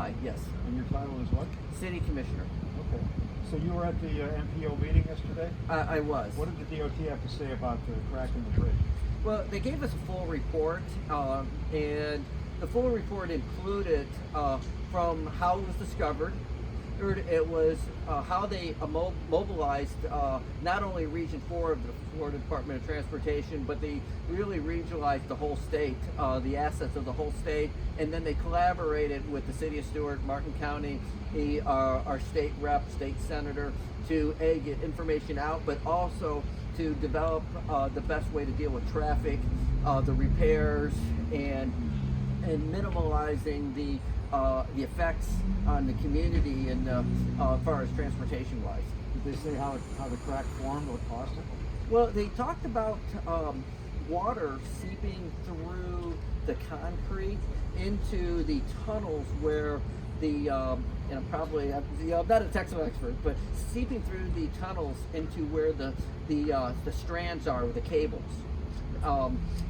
July, yes. And your title is what? City Commissioner. Okay. So you were at the MPO meeting yesterday? I was. What did the DOT have to say about the crack in the bridge? Well, they gave us a full report, and the full report included from how it was discovered. It was how they mobilized not only Region 4 of the Florida Department of Transportation, but they really regionalized the whole state, the assets of the whole state, and then they collaborated with the City of Stuart, Martin County, our state rep, state senator, to get information out, but also to develop the best way to deal with traffic, the repairs, and minimalizing the effects on the community and as far as transportation wise. Did they say how the crack formed, what caused it? Well, they talked about water seeping through the concrete into the tunnels where the and I'm probably I'm not a technical expert, but seeping through the tunnels into where the strands are with the cables.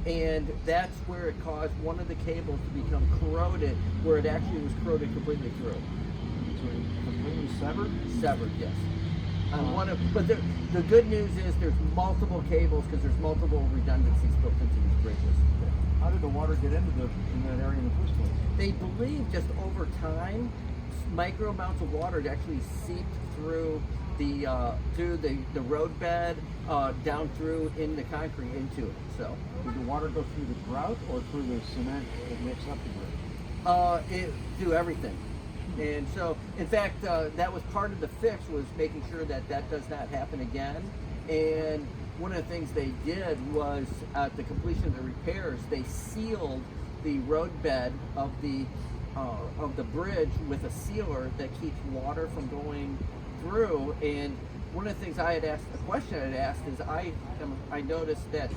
And that's where it caused one of the cables to become corroded, where it actually was corroded completely through. So it completely severed? Severed, yes. But the good news is there's multiple cables because there's multiple redundancies built into these bridges. How did the water get in that area in the first place? They believe just over time, micro amounts of water had actually seeped through the roadbed, down through in the concrete into it. So did the water go through the grout or through the cement that makes up the bridge? It do everything. And so, in fact, that was part of the fix, was making sure that that does not happen again. And one of the things they did was, at the completion of the repairs, they sealed the roadbed of the bridge with a sealer that keeps water from going through. And one of the things I had asked, a question I had asked is, I noticed that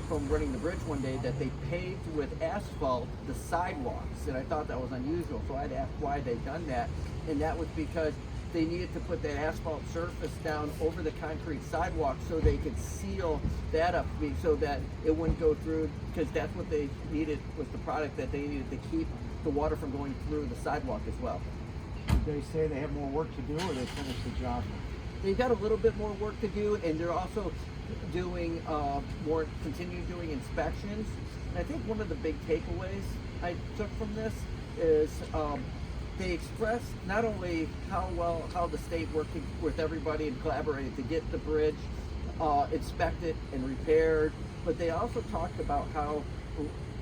from running the bridge one day that they paved with asphalt the sidewalks, and I thought that was unusual. So I had asked why they'd done that, and that was because they needed to put that asphalt surface down over the concrete sidewalk so they could seal that up so that it wouldn't go through, because that's what they needed, was the product that they needed to keep the water from going through the sidewalk as well. Did they say they have more work to do, or they finished the job? They've got a little bit more work to do, and they're also doing continue doing inspections. And I think one of the big takeaways I took from this is they expressed not only how the state worked with everybody and collaborated to get the bridge inspected and repaired, but they also talked about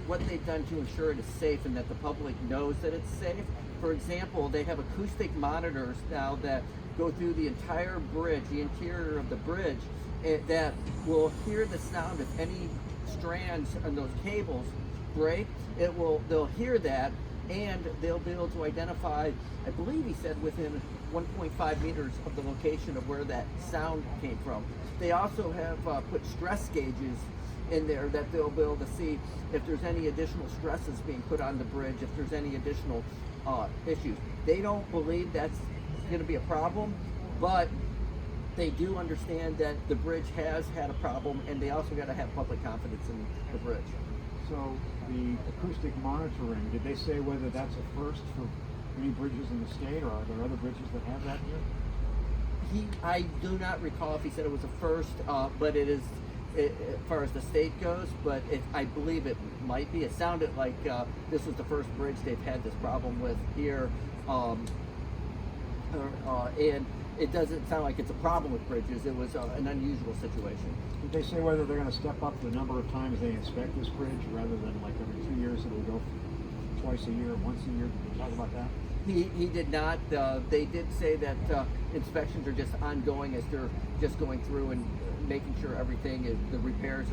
what they've done to ensure it is safe and that the public knows that it's safe. For example, they have acoustic monitors now that go through the entire bridge, the interior of the bridge, that will hear the sound if any strands on those cables break. They'll hear that, and they'll be able to identify, I believe he said, within 1.5 meters of the location of where that sound came from. They also have put stress gauges in there that they'll be able to see if there's any additional stresses being put on the bridge, if there's any additional issues. They don't believe that's going to be a problem, but they do understand that the bridge has had a problem, and they also got to have public confidence in the bridge. So the acoustic monitoring, did they say whether that's a first for any bridges in the state, or are there other bridges that have that here? I do not recall if he said it was a first, but it is, as far as the state goes, but I believe it might be. It sounded like this was the first bridge they've had this problem with here. And it doesn't sound like it's a problem with bridges. It was an unusual situation. Did they say whether they're going to step up the number of times they inspect this bridge, rather than like every 2 years it'll go twice a year, once a year? Did they talk about that? He did not. They did say that inspections are just ongoing as they're just going through and making sure everything is, the repairs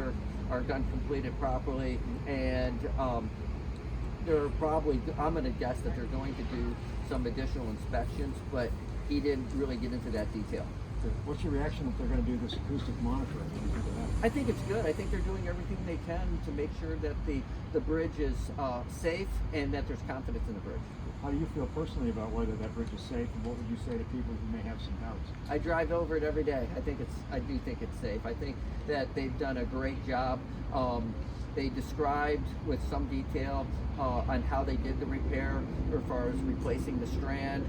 are done, completed properly, and they're probably, I'm going to guess that they're going to do some additional inspections, but he didn't really get into that detail. What's your reaction if they're going to do this acoustic monitoring? What do you think of that? I think it's good. I think they're doing everything they can to make sure that the bridge is safe and that there's confidence in the bridge. How do you feel personally about whether that bridge is safe, and what would you say to people who may have some doubts? I drive over it every day. I do think it's safe. I think that they've done a great job. They described with some detail on how they did the repair, as far as replacing the strand,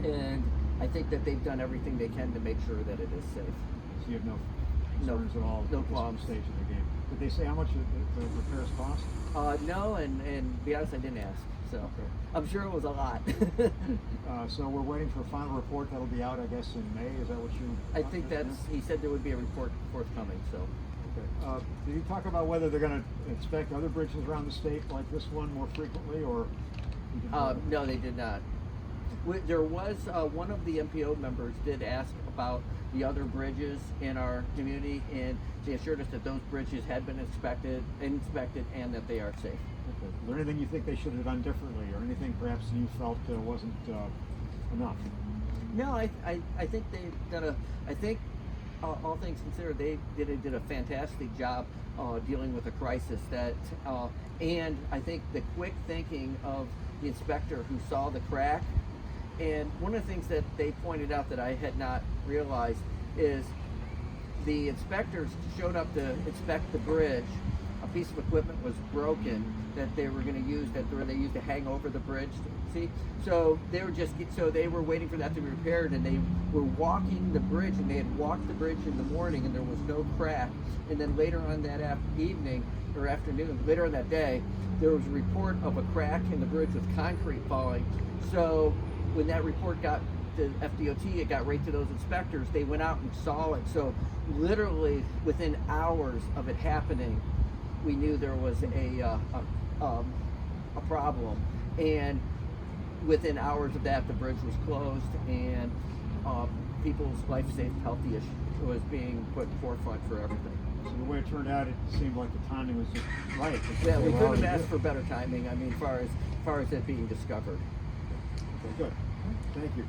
and I think that they've done everything they can to make sure that it is safe. So you have no concerns at all no at qualms. this stage of the game. Did they say how much the repairs cost? No, and to be honest, I didn't ask. So Okay. I'm sure it was a lot. So we're waiting for a final report that'll be out, I guess, in May. Is that what you? I think he said there would be a report forthcoming. So Okay. Did you talk about whether they're going to inspect other bridges around the state like this one more frequently, or? You didn't know? no, they did not. There was one of the MPO members did ask about the other bridges in our community, and they assured us that those bridges had been inspected, and that they are safe. Okay. Is there anything you think they should have done differently, or anything perhaps you felt wasn't enough? No, I think they've done I think all things considered, they did a fantastic job dealing with a crisis. And I think the quick thinking of the inspector who saw the crack. And one of the things that they pointed out that I had not realized is the inspectors showed up to inspect the bridge. A piece of equipment was broken that they were going to use, that they used to hang over the bridge. See, so they were waiting for that to be repaired, and they were walking the bridge, and they had walked the bridge in the morning, and there was no crack. And then later on that afternoon, later on that day, there was a report of a crack in the bridge with concrete falling. So when that report got to FDOT, it got right to those inspectors. They went out and saw it. So literally within hours of it happening, we knew there was a problem. And within hours of that, the bridge was closed, and people's life, safety, healthy issue was being put forefront for everything. So the way it turned out, it seemed like the timing was just right. Yeah, we couldn't have asked for better timing. I mean, as far as it being discovered. Okay, good. Thank you.